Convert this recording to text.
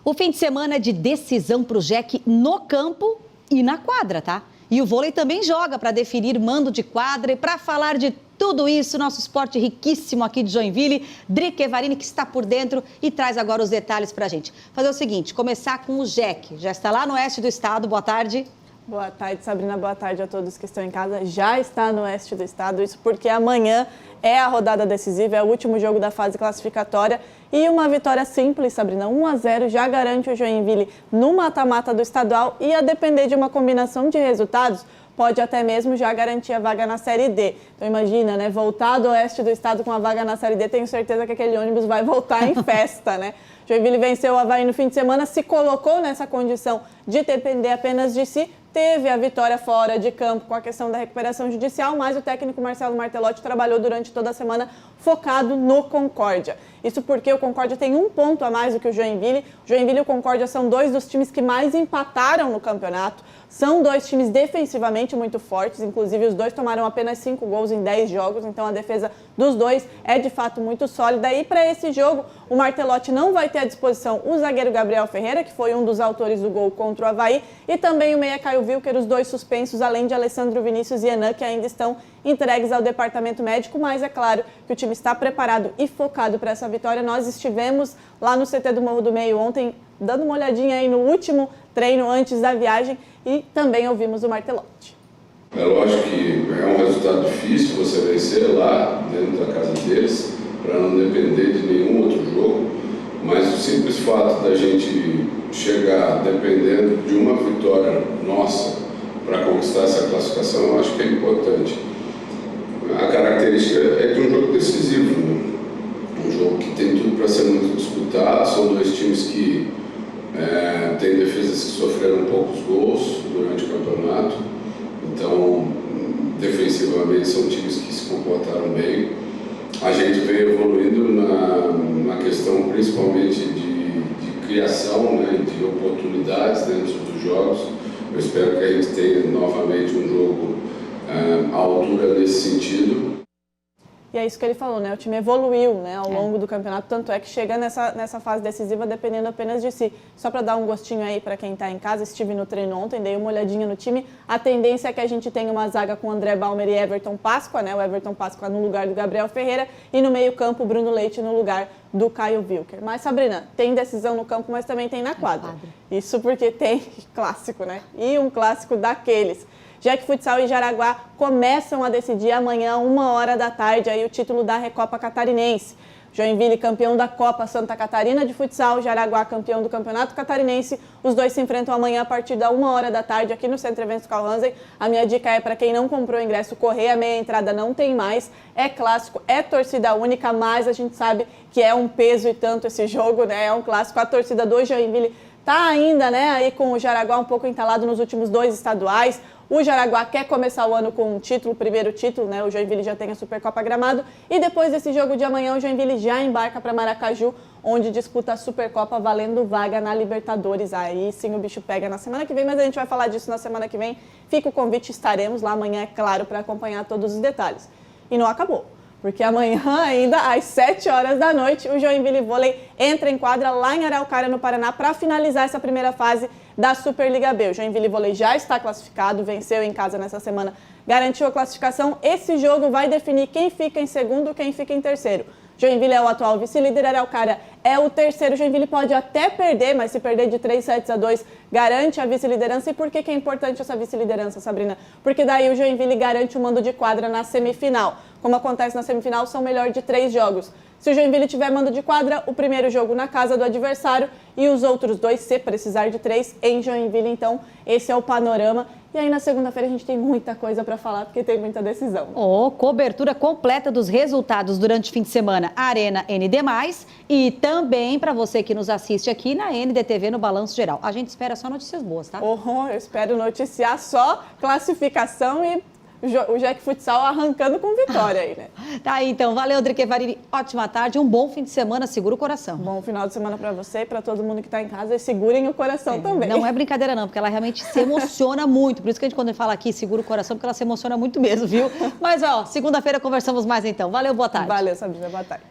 O fim de semana é de decisão para o Jack no campo e na quadra, tá? E o vôlei também joga para definir mando de quadra. E para falar de tudo isso, nosso esporte riquíssimo aqui de Joinville, Drica Evarini, que está por dentro e traz agora os detalhes para a gente. Fazer o seguinte, começar com o Jack. Já está lá no oeste do estado. Boa tarde. Boa tarde, Sabrina. Boa tarde a todos que estão em casa. Já está no oeste do estado, isso porque amanhã é a rodada decisiva, é o último jogo da fase classificatória. E uma vitória simples, Sabrina, 1-0, já garante o Joinville no mata-mata do estadual e a depender de uma combinação de resultados, pode até mesmo já garantir a vaga na Série D. Então imagina, né, voltar do oeste do estado com a vaga na Série D, tenho certeza que aquele ônibus vai voltar em festa, né? Joinville venceu o Avaí no fim de semana, se colocou nessa condição de depender apenas de si, teve a vitória fora de campo com a questão da recuperação judicial, mas o técnico Marcelo Martelotti trabalhou durante toda a semana focado no Concórdia. Isso porque o Concórdia tem um ponto a mais do que o Joinville. O Joinville e o Concórdia são dois dos times que mais empataram no campeonato. São dois times defensivamente muito fortes, inclusive os dois tomaram apenas 5 gols em 10 jogos, então a defesa dos dois é de fato muito sólida. E para esse jogo, o Martelotti não vai ter à disposição o zagueiro Gabriel Ferreira, que foi um dos autores do gol contra o Avaí, e também o meia Caio Wilker, os dois suspensos, além de Alessandro Vinícius e Enan, que ainda estão entregues ao departamento médico, mas é claro que o time está preparado e focado para essa vitória. Nós estivemos lá no CT do Morro do Meio ontem, dando uma olhadinha aí no último treino antes da viagem e também ouvimos o Martelotti. É lógico que é um resultado difícil você vencer lá dentro da casa deles, para não depender de nenhum outro jogo, mas o simples fato da gente chegar dependendo de uma vitória nossa para conquistar essa classificação, eu acho que é importante. A característica é de um jogo decisivo, né? Um jogo que tem tudo para ser muito disputado, são dois times que têm defesas que sofreram poucos gols durante o campeonato, então defensivamente são times que se comportaram bem. A gente vem evoluindo na questão principalmente de criação, né, de oportunidades dentro dos jogos. Eu espero que a gente tenha novamente um jogo à altura nesse sentido. E é isso que ele falou, né? O time evoluiu, né, ao longo do campeonato, tanto é que chega nessa fase decisiva dependendo apenas de si. Só para dar um gostinho aí para quem está em casa, estive no treino ontem, dei uma olhadinha no time. A tendência é que a gente tenha uma zaga com André Balmer e Everton Páscoa, né? O Everton Páscoa no lugar do Gabriel Ferreira e no meio-campo o Bruno Leite no lugar do Caio Wilker. Mas, Sabrina, tem decisão no campo, mas também tem na quadra. Isso porque tem clássico, né? E um clássico daqueles. Jack Futsal e Jaraguá começam a decidir amanhã, 1h da tarde, aí o título da Recopa Catarinense. Joinville, campeão da Copa Santa Catarina de Futsal, Jaraguá, campeão do Campeonato Catarinense. Os dois se enfrentam amanhã a partir da 1h da tarde aqui no Centro Eventos Carl Hansen. A minha dica é para quem não comprou o ingresso correr, a meia entrada não tem mais. É clássico, é torcida única, mas a gente sabe que é um peso e tanto esse jogo, né? É um clássico. A torcida do Joinville está ainda, né, aí com o Jaraguá um pouco entalado nos últimos 2 estaduais. O Jaraguá quer começar o ano com um título, o primeiro título, né? O Joinville já tem a Supercopa Gramado. E depois desse jogo de amanhã, o Joinville já embarca para Maracaju, onde disputa a Supercopa valendo vaga na Libertadores. Aí sim o bicho pega na semana que vem, mas a gente vai falar disso na semana que vem. Fica o convite, estaremos lá amanhã, é claro, para acompanhar todos os detalhes. E não acabou. Porque amanhã ainda, às 7h da noite, o Joinville Vôlei entra em quadra lá em Araucária, no Paraná, para finalizar essa primeira fase da Superliga B. O Joinville Vôlei já está classificado, venceu em casa nessa semana, garantiu a classificação. Esse jogo vai definir quem fica em segundo e quem fica em terceiro. Joinville é o atual vice-líder, Araucária é o terceiro. Joinville pode até perder, mas se perder de 3-7-2, garante a vice-liderança. E por que é importante essa vice-liderança, Sabrina? Porque daí o Joinville garante o mando de quadra na semifinal. Como acontece na semifinal, são melhor de 3 jogos. Se o Joinville tiver mando de quadra, o primeiro jogo na casa do adversário e os outros 2, se precisar de 3, em Joinville. Então, esse é o panorama. E aí, na segunda-feira, a gente tem muita coisa para falar, porque tem muita decisão. Cobertura completa dos resultados durante o fim de semana, Arena ND+, e também para você que nos assiste aqui na NDTV no Balanço Geral. A gente espera só notícias boas, tá? Eu espero noticiar só classificação e o Jack Futsal arrancando com vitória aí, né? Tá aí, então. Valeu, Drica Evarini. Ótima tarde, um bom fim de semana. Segura o coração. Bom final de semana para você e para todo mundo que está em casa. E segurem o coração também. Não é brincadeira não, porque ela realmente se emociona muito. Por isso que a gente, quando fala aqui, segura o coração, porque ela se emociona muito mesmo, viu? Mas, segunda-feira conversamos mais então. Valeu, boa tarde. Valeu, Sabrina. Boa tarde.